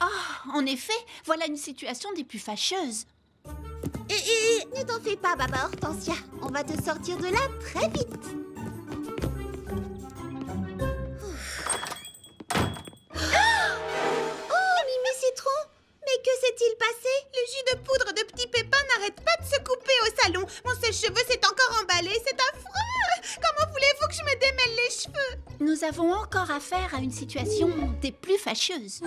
Oh, en effet, voilà une situation des plus fâcheuses. Ne t'en fais pas, Baba Hortensia. On va te sortir de là très vite. Oh, Mimi Citron! Mais que s'est-il passé? Le jus de poudre de Petit Pépin n'arrête pas de se couper au salon. Mon sèche-cheveux s'est encore emballé, c'est affreux. Comment voulez-vous que je me démêle les cheveux? Nous avons encore affaire à une situation des plus fâcheuses.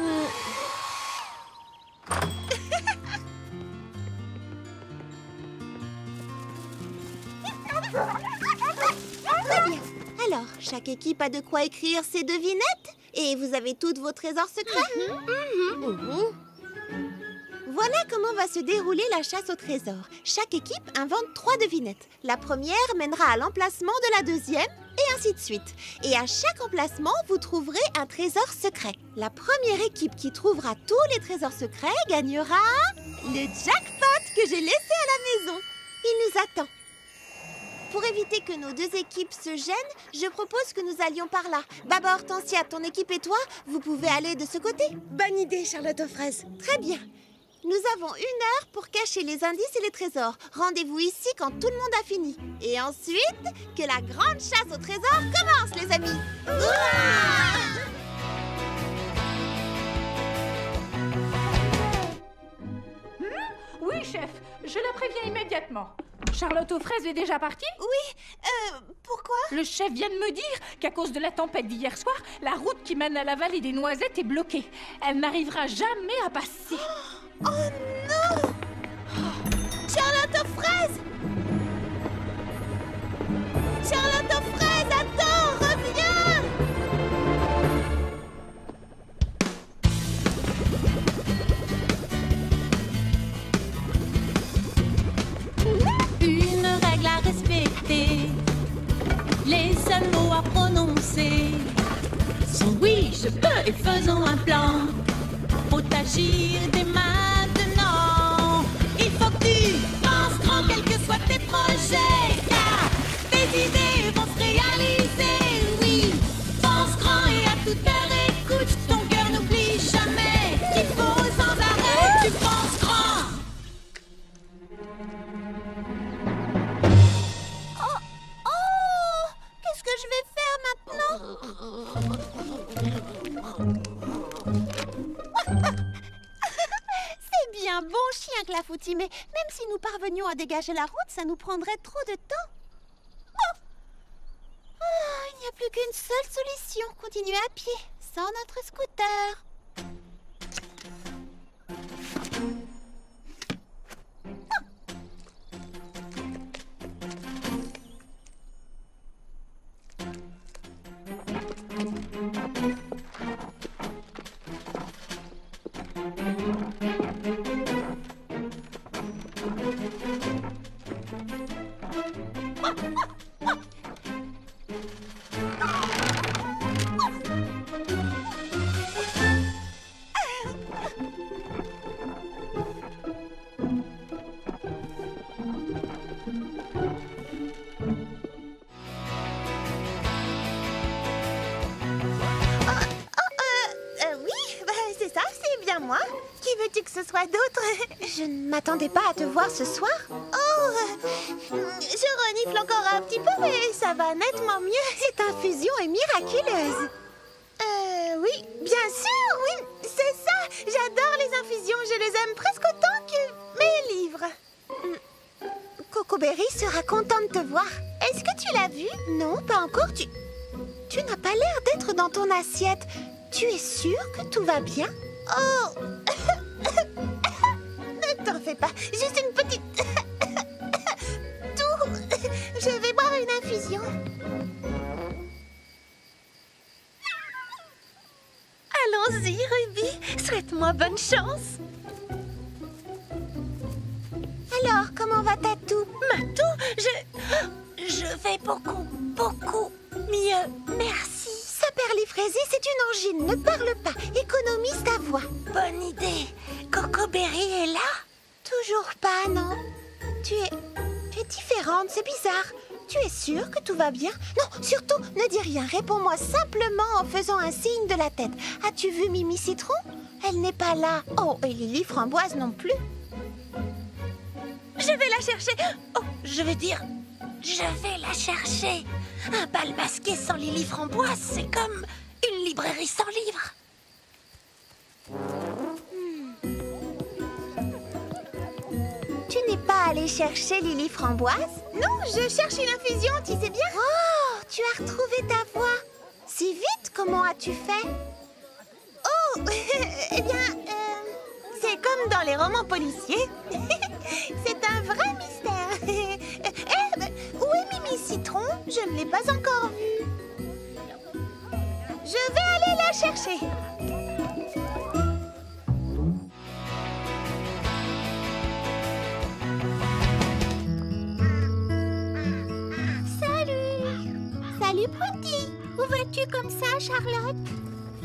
Très bien. Alors, chaque équipe a de quoi écrire ses devinettes? Et vous avez toutes vos trésors secrets? Voilà comment va se dérouler la chasse au trésor. Chaque équipe invente 3 devinettes. La première mènera à l'emplacement de la deuxième, et ainsi de suite. Et à chaque emplacement, vous trouverez un trésor secret. La première équipe qui trouvera tous les trésors secrets gagnera le jackpot que j'ai laissé à la maison. Il nous attend. Pour éviter que nos 2 équipes se gênent, je propose que nous allions par là. Baba Hortensia, ton équipe et toi, vous pouvez aller de ce côté. Bonne idée, Charlotte aux fraises. Très bien. Nous avons 1 heure pour cacher les indices et les trésors. Rendez-vous ici quand tout le monde a fini. Et ensuite, que la grande chasse au trésor commence, les amis. Oui, chef, je la préviens immédiatement. Charlotte aux fraises est déjà partie? Oui, pourquoi? Le chef vient de me dire qu'à cause de la tempête d'hier soir, la route qui mène à la vallée des Noisettes est bloquée. Elle n'arrivera jamais à passer. Oh non! Charlotte aux fraises! Charlotte aux fraises, attends, reviens! Une règle à respecter, les seuls mots à prononcer sont oui, je peux et faisons un plan. Faut agir dès maintenant. Il faut que tu penses grand, quels que soient tes projets, car tes idées vont se réaliser. Oui, pense grand et à toute heure écoute. Ton cœur n'oublie jamais qu'il faut sans arrêt. Tu penses grand. Qu'est-ce que je vais faire maintenant? C'est bien bon chien, Clafoutis, mais même si nous parvenions à dégager la route, ça nous prendrait trop de temps. Il n'y a plus qu'une seule solution, continuer à pied, sans notre scooter. Moi? Qui veux-tu que ce soit d'autre? Je ne m'attendais pas à te voir ce soir. Je renifle encore un petit peu, mais ça va nettement mieux. Cette infusion est miraculeuse. Oui, bien sûr, oui, c'est ça. J'adore les infusions, je les aime presque autant que mes livres. Cocoberry sera content de te voir. Est-ce que tu l'as vu? Non, pas encore. Tu n'as pas l'air d'être dans ton assiette. Tu es sûre que tout va bien? Oh! Ne t'en fais pas, juste une petite toux. Je vais boire une infusion. Allons-y, Ruby. Souhaite-moi bonne chance. Alors, comment va ta toux? Ma toux, je vais beaucoup mieux. Merci. Saperlifraisie, c'est une angine. Ne parle pas. Économise ta voix. Bonne idée. Cocoberry est là? Toujours pas, non. Tu es différente, c'est bizarre. Tu es sûre que tout va bien? Non, surtout, ne dis rien. Réponds-moi simplement en faisant un signe de la tête. As-tu vu Mimi Citron? Elle n'est pas là. Oh, et Lily Framboise non plus. Je vais la chercher. Oh, je vais la chercher. Un bal masqué sans Lily Framboise, c'est comme une librairie sans livres. Tu n'es pas allée chercher Lily Framboise? Non, je cherche une infusion, tu sais bien. Oh, tu as retrouvé ta voix. Si vite, comment as-tu fait? Oh, eh bien, c'est comme dans les romans policiers. C'est un vrai mystère. Où est Mimi Citron? Je ne l'ai pas encore vue. Je vais aller la chercher. Salut, Prudy. Où vas-tu comme ça, Charlotte?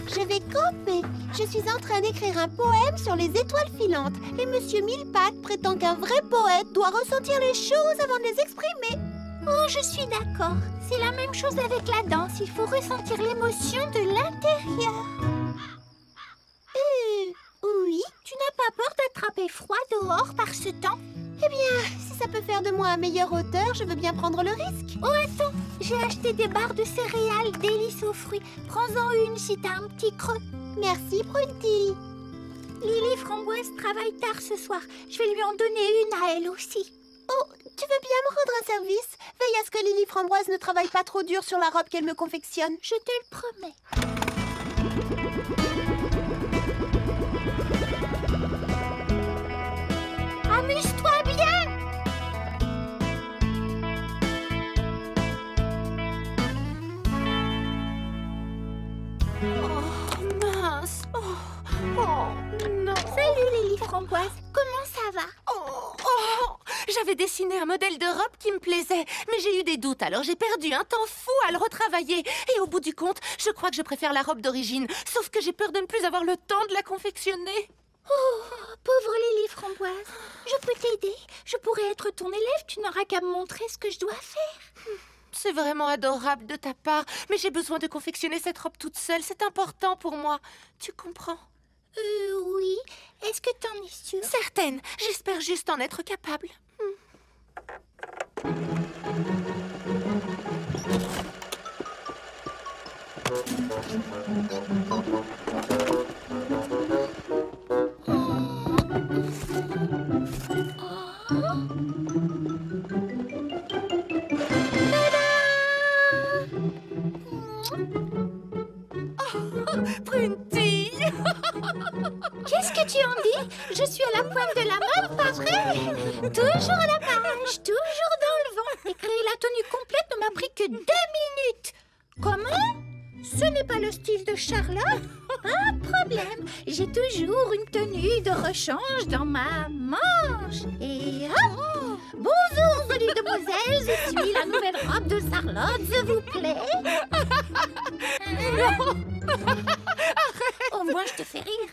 Je vais camper. Je suis en train d'écrire un poème sur les étoiles filantes. Et Monsieur Millepattes prétend qu'un vrai poète doit ressentir les choses avant de les exprimer. Oh, je suis d'accord. C'est la même chose avec la danse. Il faut ressentir l'émotion de l'intérieur. Oui, tu n'as pas peur d'attraper froid dehors par ce temps? Eh bien, si ça peut faire de moi un meilleur auteur, je veux bien prendre le risque. Oh, attends, j'ai acheté des barres de céréales délices aux fruits. Prends-en une si t'as un petit creux. Merci, Prunty. Lily Framboise travaille tard ce soir. Je vais lui en donner une à elle aussi. Oh, tu veux bien me rendre un service? Veille à ce que Lily Framboise ne travaille pas trop dur sur la robe qu'elle me confectionne. Je te le promets. Amuse-toi bien! Oh, mince. Oh, non. Salut Lily Framboise, comment ça va? J'avais dessiné un modèle de robe qui me plaisait, mais j'ai eu des doutes, alors j'ai perdu un temps fou à le retravailler. Et au bout du compte, je crois que je préfère la robe d'origine, sauf que j'ai peur de ne plus avoir le temps de la confectionner. Oh, pauvre Lily Framboise, je peux t'aider. Je pourrais être ton élève, tu n'auras qu'à me montrer ce que je dois faire. C'est vraiment adorable de ta part, mais j'ai besoin de confectionner cette robe toute seule, c'est important pour moi. Tu comprends? Oui. Est-ce que t'en es sûre? Certaine, j'espère juste en être capable. Prunty! Qu'est-ce que tu en dis? Je suis à la pointe de la mode, pas vrai? Toujours à la page, toujours dans le vent. Et créer la tenue complète ne m'a pris que 2 minutes. Comment? Ce n'est pas le style de Charlotte? Pas de problème. J'ai toujours une tenue de rechange dans ma manche. Et hop! Bonjour, jolie demoiselle. Je suis la nouvelle robe de Charlotte, s'il vous plaît. Au moins, je te fais rire.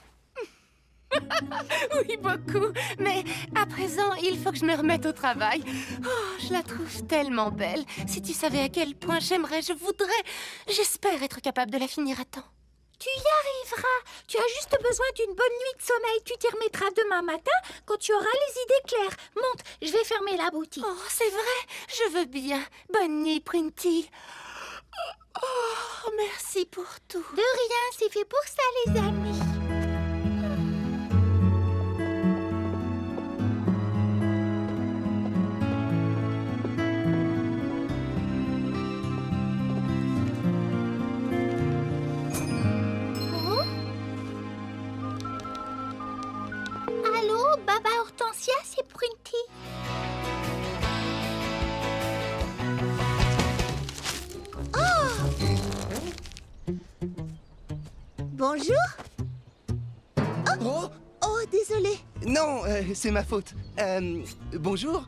Oui, beaucoup. Mais à présent, il faut que je me remette au travail. Oh, je la trouve tellement belle. Si tu savais à quel point j'aimerais, je voudrais, j'espère être capable de la finir à temps. Tu y arriveras. Tu as juste besoin d'une bonne nuit de sommeil. Tu t'y remettras demain matin quand tu auras les idées claires. Monte, je vais fermer la boutique. Oh, c'est vrai, je veux bien. Bonne nuit, Prunty. Oh, merci pour tout. De rien, c'est fait pour ça, les amis. Allô, Baba Hortensia, c'est Prunty. Bonjour. Oh, désolé. Non, c'est ma faute. Bonjour.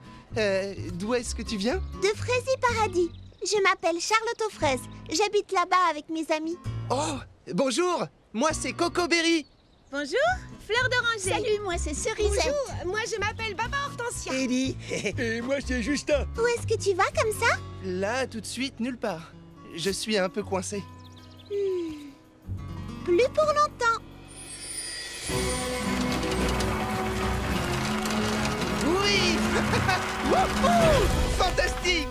D'où est-ce que tu viens? De Fraisier Paradis. Je m'appelle Charlotte aux fraises. J'habite là-bas avec mes amis. Oh, bonjour. Moi, c'est Coco Berry. Bonjour, Fleur d'Oranger. Salut, moi c'est Cerisette. Bonjour, moi je m'appelle Baba Hortensia. Ellie. Et moi, c'est Justin. Où est-ce que tu vas comme ça? Là, tout de suite, nulle part. Je suis un peu coincé. Plus pour longtemps. Wouhou! Fantastique!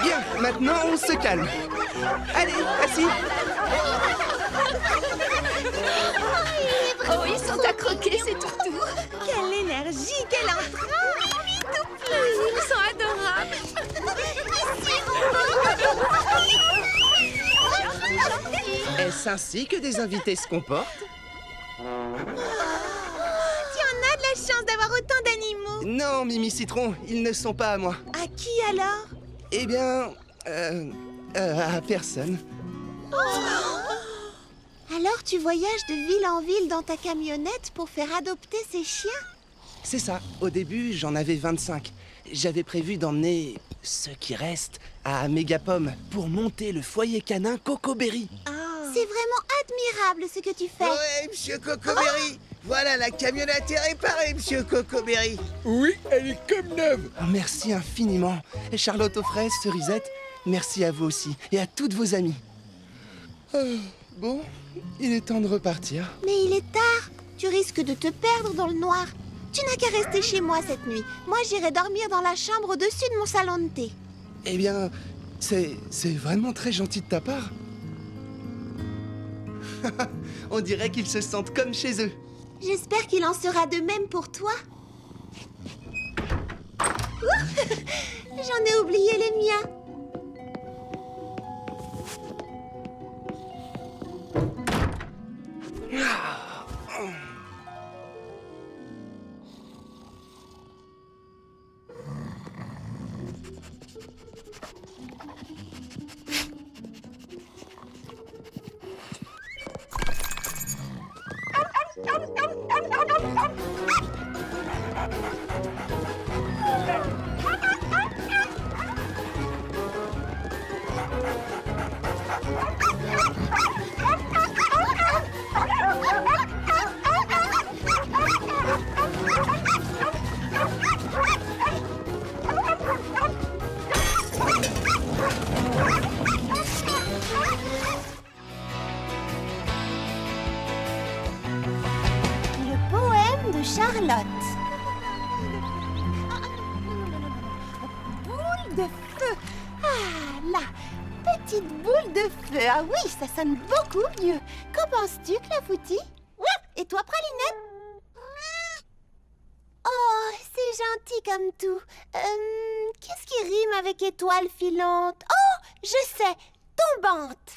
Bien, maintenant on se calme. Allez, assis. Oh, ils sont à croquer, c'est tout. Quelle énergie, quel entrain! Ils sont adorables. Est-ce ainsi que des invités se comportent? Tu en as de la chance d'avoir autant d'animaux. Non, Mimi Citron, ils ne sont pas à moi. À qui alors? Eh bien, à personne. Alors tu voyages de ville en ville dans ta camionnette pour faire adopter ces chiens? C'est ça. Au début, j'en avais 25. J'avais prévu d'emmener ceux qui restent à Mégapom pour monter le foyer canin Cocoberry. C'est vraiment admirable ce que tu fais. Ouais, monsieur Cocoberry. Voilà, la camionnette est réparée, monsieur Cocoberry. Oui, elle est comme neuve. Oh, merci infiniment. Et Charlotte aux fraises, Cerisette, merci à vous aussi et à toutes vos amies. Bon, il est temps de repartir. Mais il est tard. Tu risques de te perdre dans le noir. Tu n'as qu'à rester chez moi cette nuit. Moi, j'irai dormir dans la chambre au-dessus de mon salon de thé. Eh bien, c'est vraiment très gentil de ta part. On dirait qu'ils se sentent comme chez eux. J'espère qu'il en sera de même pour toi. J'en ai oublié les miens. Le poème de Charlotte. Boule de feu. Ah, là. Petite boule de feu. Ah oui, ça sonne beaucoup mieux. Qu'en penses-tu, Clafoutis? Et toi, Pralinette? Oh, c'est gentil comme tout. Qu'est-ce qui rime avec étoile filante? Oh, je sais, tombante.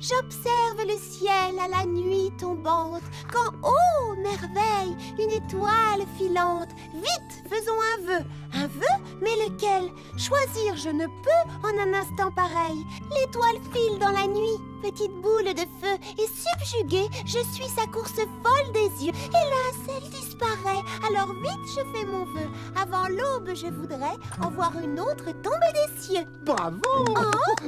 J'observe le ciel à la nuit tombante, quand, oh, merveille, une étoile filante. Vite, faisons un vœu. Un vœu? Mais lequel? Choisir je ne peux en un instant pareil. L'étoile file dans la nuit, petite boule de feu, et subjuguée, je suis sa course folle des yeux. Hélas, elle disparaît, alors vite je fais mon vœu. Avant l'aube, je voudrais en voir une autre tomber des cieux. Bravo!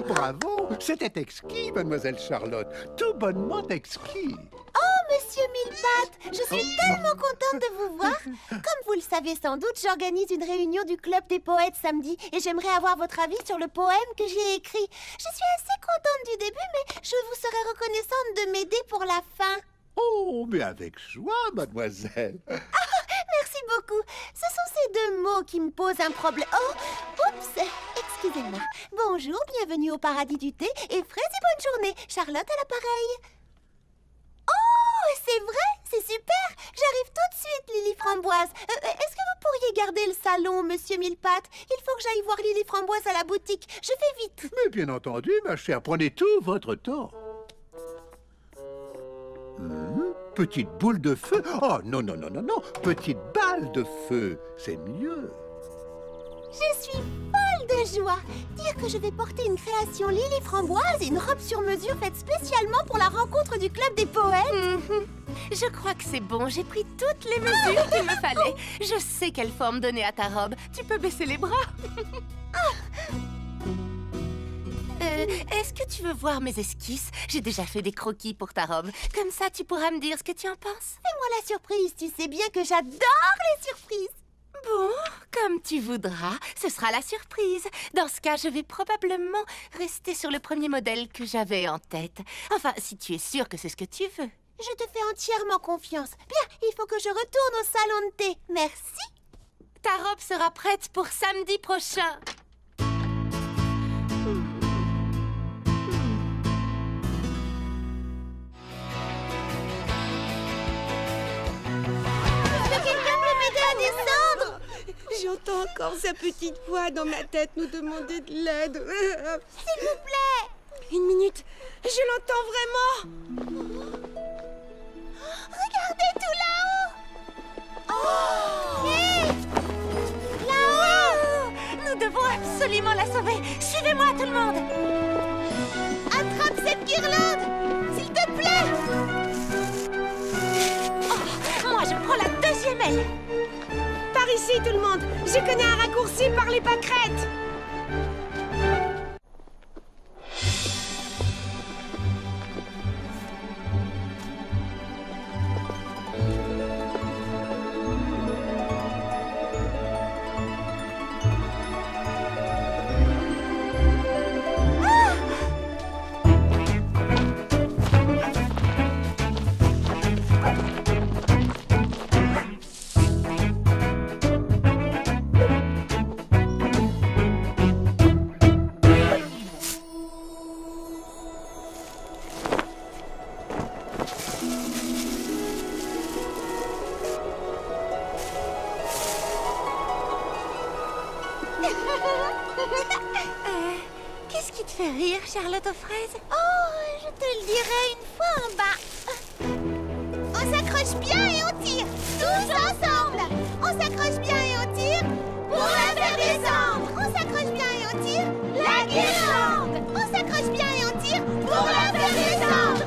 Bravo! C'était exquis, mademoiselle Charlotte. Tout bonnement exquis. Oh, monsieur Millepattes, je suis tellement contente de vous voir. Comme vous le savez sans doute, j'organise une réunion du Club des Poètes samedi et j'aimerais avoir votre avis sur le poème que j'ai écrit. Je suis assez contente du début, mais je vous serais reconnaissante de m'aider pour la fin. Oh, mais avec joie, mademoiselle. Merci beaucoup. Ce sont ces deux mots qui me posent un problème. Oh, oups, excusez-moi. Bonjour, bienvenue au paradis du thé et fraise et bonne journée. Charlotte à l'appareil. Oh, c'est vrai, c'est super. J'arrive tout de suite, Lily Framboise. Est-ce que vous pourriez garder le salon, monsieur Millepattes? Il faut que j'aille voir Lily Framboise à la boutique. Je fais vite. Mais bien entendu, ma chère, prenez tout votre temps. Petite boule de feu? Oh, non, non, non, non, non. Petite balle de feu, c'est mieux. Je suis folle de joie. Dire que je vais porter une création Lily Framboise et une robe sur mesure faite spécialement pour la rencontre du Club des Poètes. Je crois que c'est bon, j'ai pris toutes les mesures qu'il me fallait. Je sais quelle forme donner à ta robe. Tu peux baisser les bras. Est-ce que tu veux voir mes esquisses? J'ai déjà fait des croquis pour ta robe. Comme ça, tu pourras me dire ce que tu en penses. Fais-moi la surprise, tu sais bien que j'adore les surprises. Bon, comme tu voudras, ce sera la surprise. Dans ce cas, je vais probablement rester sur le premier modèle que j'avais en tête. Enfin, si tu es sûre que c'est ce que tu veux. Je te fais entièrement confiance. Bien, il faut que je retourne au salon de thé. Merci. Ta robe sera prête pour samedi prochain. Quelqu'un peut m'aider à descendre? J'entends encore sa petite voix dans ma tête nous demander de l'aide. S'il vous plaît. Une minute, je l'entends vraiment. Regardez tout là-haut. Oh! Hé! Là-haut! Nous devons absolument la sauver. Suivez-moi, tout le monde. Attrape cette guirlande, s'il te plaît. Oh, moi, je prends la deuxième aile. Par ici, tout le monde. Je connais un raccourci par les pâquerettes. Qu'est-ce qui te fait rire, Charlotte aux fraises? Oh, je te le dirai une fois en bas. On s'accroche bien et on tire, tous ensemble. On s'accroche bien et on tire pour la faire descendre. On s'accroche bien et on tire la guirlande. On s'accroche bien et on tire pour la faire descendre.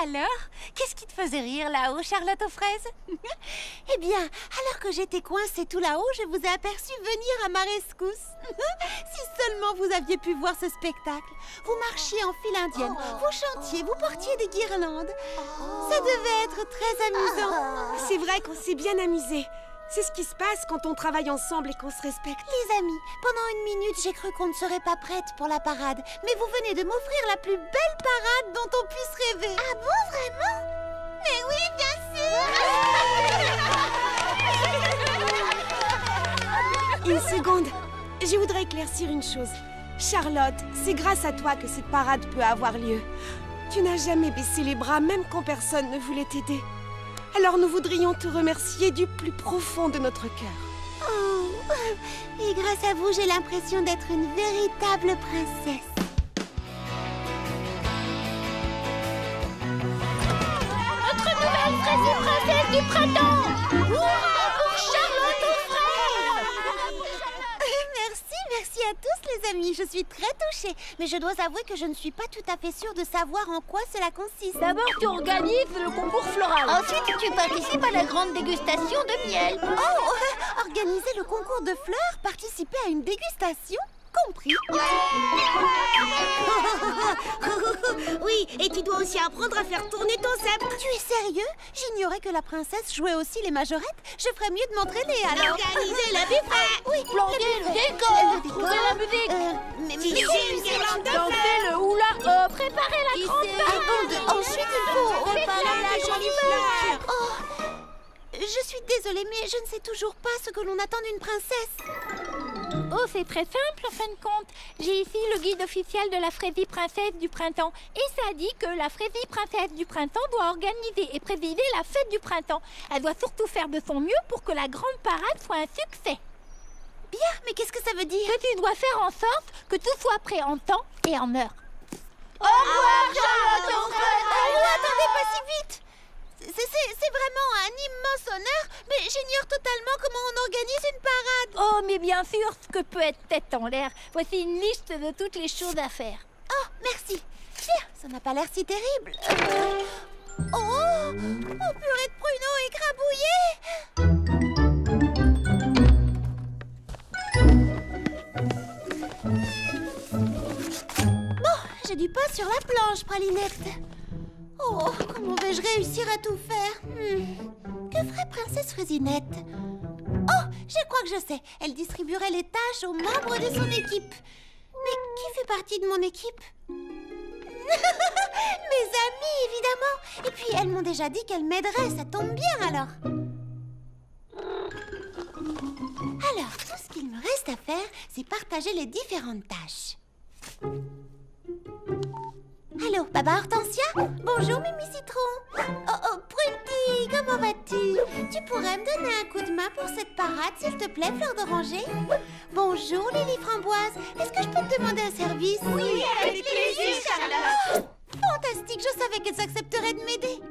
Alors, qu'est-ce qui te faisait rire là-haut, Charlotte aux fraises? Eh bien, alors que j'étais coincée tout là-haut, je vous ai aperçu venir à ma rescousse. Si seulement vous aviez pu voir ce spectacle. Vous marchiez en file indienne, vous chantiez, vous portiez des guirlandes. Ça devait être très amusant. C'est vrai qu'on s'est bien amusé. C'est ce qui se passe quand on travaille ensemble et qu'on se respecte. Les amis, pendant une minute, j'ai cru qu'on ne serait pas prête pour la parade. Mais vous venez de m'offrir la plus belle parade dont on puisse rêver. Ah bon, vraiment? Mais oui, bien sûr. Une seconde. Je voudrais éclaircir une chose. Charlotte, c'est grâce à toi que cette parade peut avoir lieu. Tu n'as jamais baissé les bras, même quand personne ne voulait t'aider. Alors nous voudrions te remercier du plus profond de notre cœur. Oh, et grâce à vous, j'ai l'impression d'être une véritable princesse. Notre nouvelle fraise princesse du printemps! Hurrah pour Charlotte aux fraises! Merci à tous les amis, je suis très touchée. Mais je dois avouer que je ne suis pas tout à fait sûre de savoir en quoi cela consiste. D'abord, tu organises le concours floral. Ensuite, tu participes à la grande dégustation de miel. Oh, organiser le concours de fleurs, participer à une dégustation? Compris. Oui, et tu dois aussi apprendre à faire tourner ton sceptre. Tu es sérieux? J'ignorais que la princesse jouait aussi les majorettes. Je ferais mieux de m'entraîner alors. Organiser la buffet. Oui, Planter le décor. Trouver la musique. Tisser une guirlande de fleurs. Danser le hula. Préparer la grande Ensuite, il faut Préparer la jolie fleur. Oh, je suis désolée, mais je ne sais toujours pas ce que l'on attend d'une princesse. Oh, c'est très simple en fin de compte. J'ai ici le guide officiel de la fraisie princesse du printemps. Et ça dit que la fraisie princesse du printemps doit organiser et présider la fête du printemps. Elle doit surtout faire de son mieux pour que la grande parade soit un succès. Bien, mais qu'est-ce que ça veut dire? Que tu dois faire en sorte que tout soit prêt en temps et en heure. Au revoir, Charlotte aux Oh, attendez, pas si vite! C'est vraiment un immense honneur, mais j'ignore totalement comment on organise une parade. Oh, mais bien sûr, ce que peut être tête en l'air. Voici une liste de toutes les choses à faire. Oh, merci. Bien, ça n'a pas l'air si terrible. Oh, purée de pruneaux écrabouillés. Bon, j'ai du pain sur la planche, Pralinette. Oh, comment vais-je réussir à tout faire? Que ferait Princesse Fraisinette? Oh, je crois que je sais. Elle distribuerait les tâches aux membres de son équipe. Mais qui fait partie de mon équipe? Mes amis, évidemment. Et puis, elles m'ont déjà dit qu'elles m'aideraient. Ça tombe bien, alors. Alors, tout ce qu'il me reste à faire, c'est partager les différentes tâches. Allô, Baba Hortensia? Bonjour, Mimi Citron. Oh, Prunty, comment vas-tu? Tu pourrais me donner un coup de main pour cette parade, s'il te plaît, Fleur d'Oranger? Bonjour, Lily Framboise. Est-ce que je peux te demander un service? Oui, avec plaisir, Charlotte. Fantastique, je savais qu'elles accepteraient de m'aider.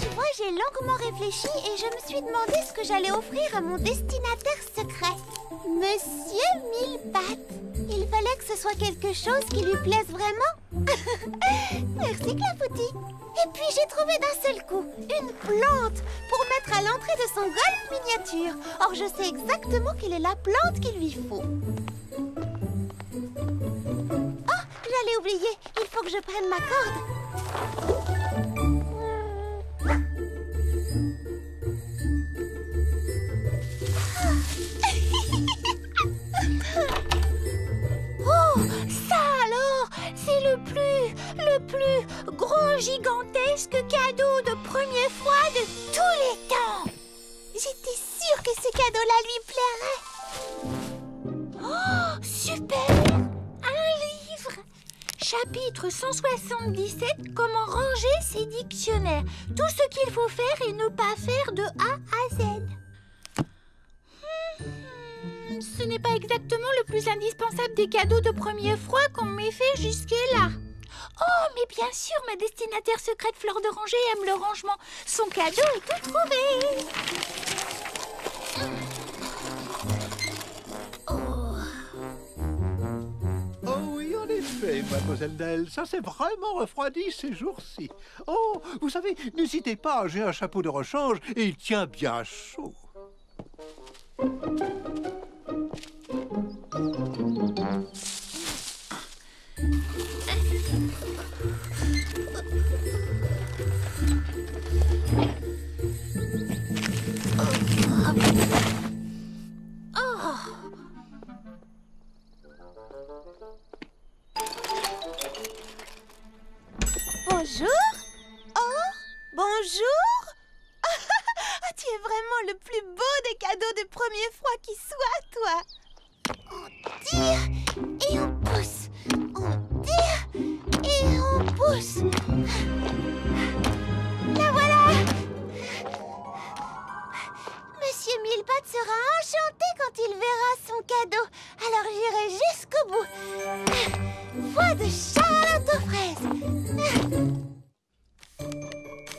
Tu vois, j'ai longuement réfléchi et je me suis demandé ce que j'allais offrir à mon destinataire secret. Monsieur Millepattes. Il fallait que ce soit quelque chose qui lui plaise vraiment. Merci, Clafoutis. Et puis j'ai trouvé d'un seul coup une plante pour mettre à l'entrée de son golf miniature. Or, je sais exactement quelle est la plante qu'il lui faut. Oh, j'allais oublier. Il faut que je prenne ma corde. Oh, ça alors, c'est le plus gros gigantesque cadeau de première fois de tous les temps. J'étais sûre que ce cadeau-là lui plairait. Oh, super! Un livre! Chapitre 177, comment ranger ses dictionnaires. Tout ce qu'il faut faire et ne pas faire de A à Z. Ce n'est pas exactement le plus indispensable des cadeaux de premier froid qu'on m'ait fait jusque-là. Oh, mais bien sûr, ma destinataire secrète Fleur d'Oranger aime le rangement. Son cadeau est tout trouvé. Oh oui, en effet, mademoiselle Nell, ça s'est vraiment refroidi ces jours-ci. Oh, vous savez, n'hésitez pas, j'ai un chapeau de rechange et il tient bien chaud. Bonjour. Oh, bonjour. Tu es vraiment le plus beau des cadeaux de premier froid qui soit, toi. On tire et on pousse. On tire et on pousse. La voilà. Monsieur Millepattes sera enchanté quand il verra son cadeau. Alors j'irai jusqu'au bout. Voix de Charlotte aux fraises.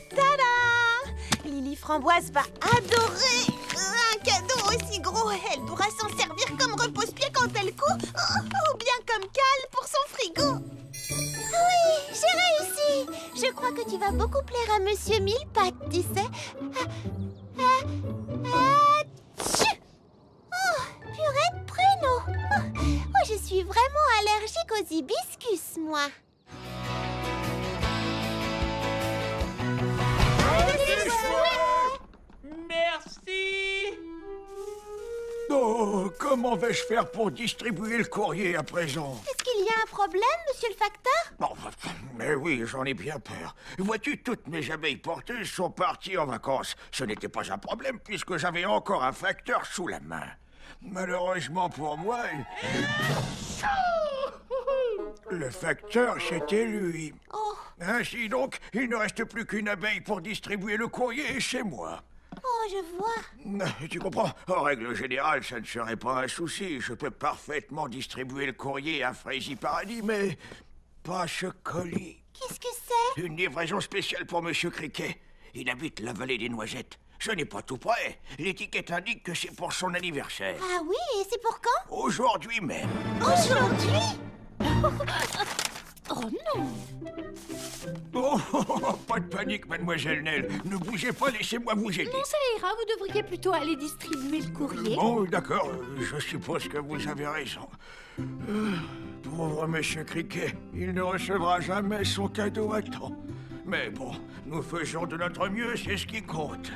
Tada! Lily Framboise va adorer un cadeau aussi gros. Elle pourra s'en servir comme repose-pied quand elle court, ou bien comme cale pour son frigo. Oui, j'ai réussi. Je crois que tu vas beaucoup plaire à Monsieur Millepattes, tu sais. Tchou! Oh, purée de pruneau. Oh, je suis vraiment allergique aux hibiscus, moi. Merci. Oh, comment vais-je faire pour distribuer le courrier à présent? Est-ce qu'il y a un problème, monsieur le facteur? Bon, mais oui, j'en ai bien peur. Vois-tu, toutes mes abeilles porteuses sont parties en vacances. Ce n'était pas un problème puisque j'avais encore un facteur sous la main. Malheureusement pour moi, le facteur, c'était lui. Oh. Ainsi donc, il ne reste plus qu'une abeille pour distribuer le courrier chez moi. Oh, je vois. Tu comprends? En règle générale, ça ne serait pas un souci. Je peux parfaitement distribuer le courrier à Fraisie Paradis, mais pas ce colis. Qu'est-ce que c'est? Une livraison spéciale pour Monsieur Criquet. Il habite la vallée des Noisettes. Ce n'est pas tout près. L'étiquette indique que c'est pour son anniversaire. Ah oui, et c'est pour quand? Aujourd'hui même. Aujourd'hui? Oh, Oh non! Oh, pas de panique, mademoiselle Nell. Ne bougez pas, laissez-moi vous aider. Non, ça ira, vous devriez plutôt aller distribuer le courrier. Bon, d'accord, je suppose que vous avez raison. Pauvre monsieur Cricket, il ne recevra jamais son cadeau à temps. Mais bon, nous faisons de notre mieux, c'est ce qui compte.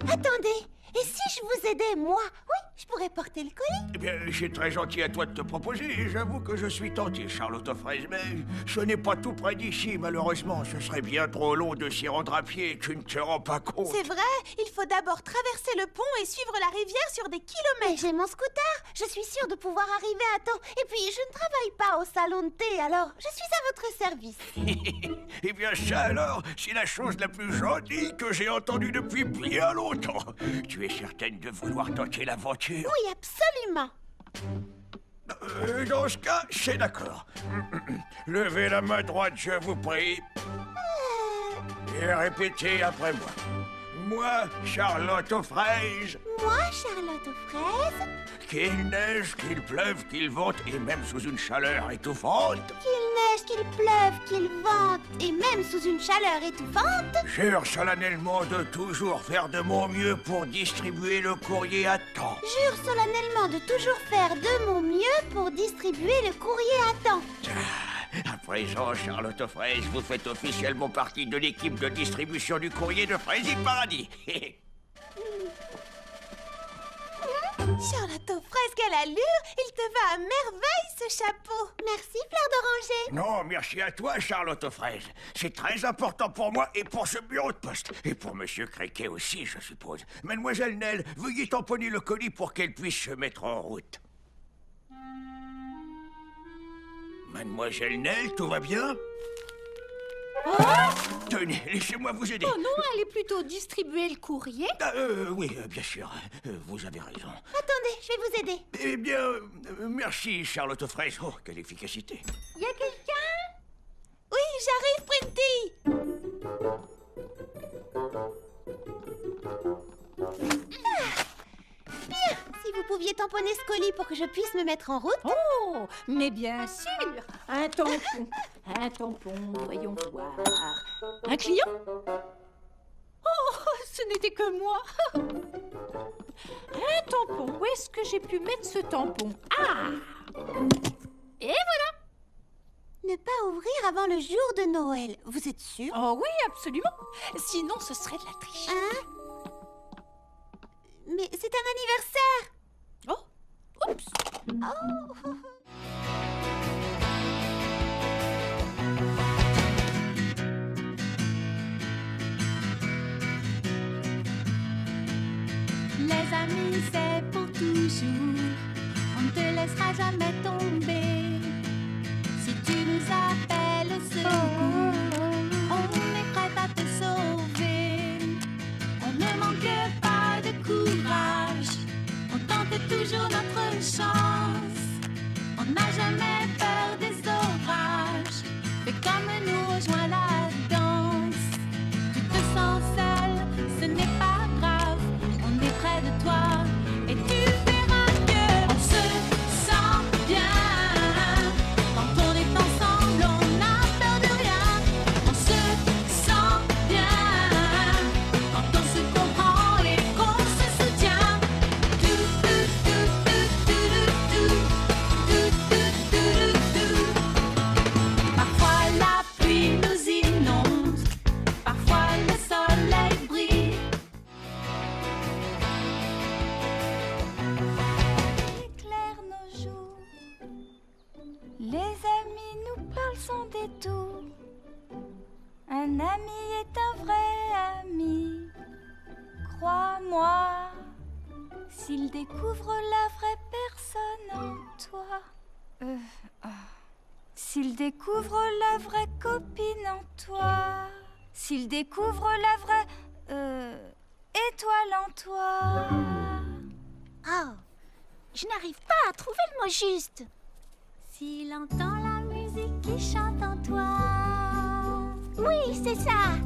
Attendez, et si je vous aidais, moi? Oui, je pourrais porter le colis. Eh bien, c'est très gentil à toi de te proposer, et j'avoue que je suis tenté, Charlotte aux fraises, mais ce n'est pas tout près d'ici, malheureusement. Ce serait bien trop long de s'y rendre à pied, tu ne te rends pas compte. C'est vrai, il faut d'abord traverser le pont et suivre la rivière sur des kilomètres. J'ai mon scooter, je suis sûre de pouvoir arriver à temps. Et puis, je ne travaille pas au salon de thé, alors je suis à votre service. Eh bien, ça alors, c'est la chose la plus gentille que j'ai entendue depuis bien longtemps. Tu es certaine de vouloir tenter l'aventure? Oui, absolument. Dans ce cas, c'est d'accord. Levez la main droite, je vous prie. Et répétez après moi. Moi, Charlotte aux fraises. Moi, Charlotte aux fraises. Qu'il neige, qu'il pleuve, qu'il vente, et même sous une chaleur étouffante. Qu'il neige, qu'il pleuve, qu'il vente, et même sous une chaleur étouffante. Jure solennellement de toujours faire de mon mieux pour distribuer le courrier à temps. Jure solennellement de toujours faire de mon mieux pour distribuer le courrier à temps. À présent, Charlotte aux fraises, vous faites officiellement partie de l'équipe de distribution du courrier de Fraisie Paradis. Charlotte aux fraises, quelle allure! Il te va à merveille, ce chapeau! Merci, Fleur d'Oranger! Non, merci à toi, Charlotte aux fraises. C'est très important pour moi et pour ce bureau de poste. Et pour Monsieur Cricket aussi, je suppose. Mademoiselle Nell, veuillez tamponner le colis pour qu'elle puisse se mettre en route. Mademoiselle Nell, tout va bien? Oh! Tenez, laissez-moi vous aider. Oh non, allez plutôt distribuer le courrier. Oui, bien sûr. Vous avez raison. Attendez, je vais vous aider. Eh bien, merci, Charlotte aux fraises. Oh, quelle efficacité. Y a quelqu'un? Oui, j'arrive, Printy. Bien, si vous pouviez tamponner ce colis pour que je puisse me mettre en route. Oh, mais bien sûr. Un tampon, voyons voir. Un client? Oh, ce n'était que moi. Un tampon, où est-ce que j'ai pu mettre ce tampon? Ah! Et voilà. Ne pas ouvrir avant le jour de Noël, vous êtes sûr? Oh oui, absolument. Sinon, ce serait de la triche. Hein? Mais c'est un anniversaire. Oh, oups. Oh. Les amis, c'est pour toujours. On ne te laissera jamais tomber. Si tu nous appelles au secours, on est prêt à te sauver. On ne manque pas de courage. On tente toujours notre chance. On n'a jamais peur des orages. Fais comme nous, rejoins la danse. Tu te sens seul, ce n'est pas grave. On est près de toi et tu verras que on se sent bien. Quand on est ensemble, on n'a peur de rien. On se sent bien. Quand on se comprend et qu'on se soutient. Parfois la pluie nous inonde. Parfois le soleil brille. Éclaire nos jours. Les amis nous parlent sans détour. Un ami est un vrai ami. Crois-moi, s'il découvre la vraie personne en toi. S'il découvre la vraie copine en toi. S'il découvre la vraie étoile en toi. Oh, je n'arrive pas à trouver le mot juste. S'il entend la musique qui chante en toi. Oui, c'est ça.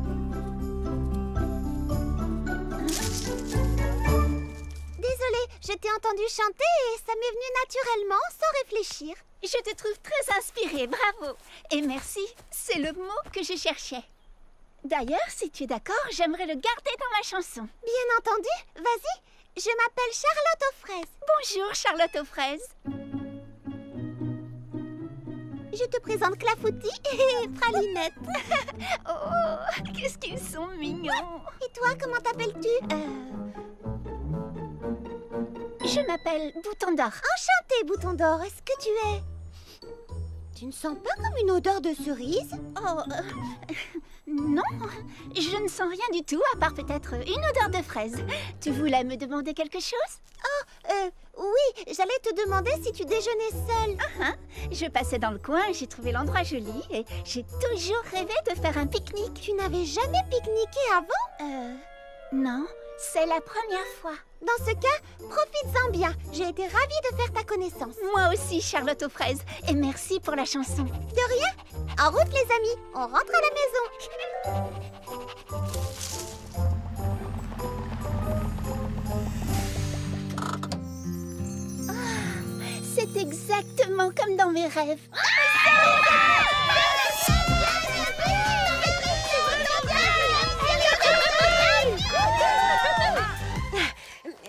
Désolée, Je t'ai entendu chanter et ça m'est venu naturellement, sans réfléchir. Je te trouve très inspirée, bravo. Et merci, c'est le mot que je cherchais. D'ailleurs, si tu es d'accord, j'aimerais le garder dans ma chanson. Bien entendu, vas-y. Je m'appelle Charlotte aux fraises. Bonjour, Charlotte aux fraises. Je te présente Clafoutis et Pralinette. Oh, qu'est-ce qu'ils sont mignons. Et toi, comment t'appelles-tu? Je m'appelle Bouton d'Or. Enchantée, Bouton d'Or. Est-ce que tu es... Tu ne sens pas comme une odeur de cerise? Oh, non, je ne sens rien du tout, à part peut-être une odeur de fraise. Tu voulais me demander quelque chose? Oui, j'allais te demander si tu déjeunais seule. Je passais dans le coin, j'ai trouvé l'endroit joli et j'ai toujours rêvé de faire un pique-nique. Tu n'avais jamais pique-niqué avant? Non, c'est la première fois. Dans ce cas, profites-en bien. J'ai été ravie de faire ta connaissance. Moi aussi, Charlotte aux fraises. Et merci pour la chanson. De rien. En route, les amis. On rentre à la maison. C'est exactement comme dans mes rêves.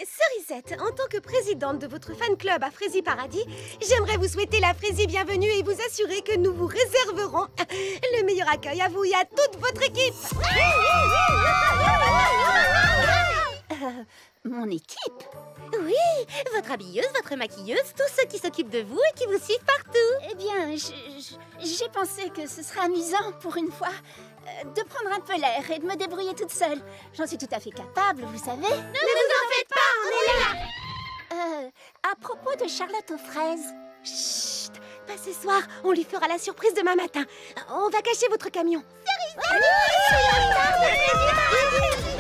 Cerisette, en tant que présidente de votre fan club à Frésie Paradis, j'aimerais vous souhaiter la Frésie bienvenue et vous assurer que nous vous réserverons le meilleur accueil à vous et à toute votre équipe. Mon équipe? Oui, votre habilleuse, votre maquilleuse, tous ceux qui s'occupent de vous et qui vous suivent partout. Eh bien, j'ai pensé que ce serait amusant pour une fois de prendre un peu l'air et de me débrouiller toute seule. J'en suis tout à fait capable, vous savez. Ne vous en faites pas, on est là. À propos de Charlotte aux fraises. Chut, pas ce soir, on lui fera la surprise demain matin. On va cacher votre camion. Cerisette!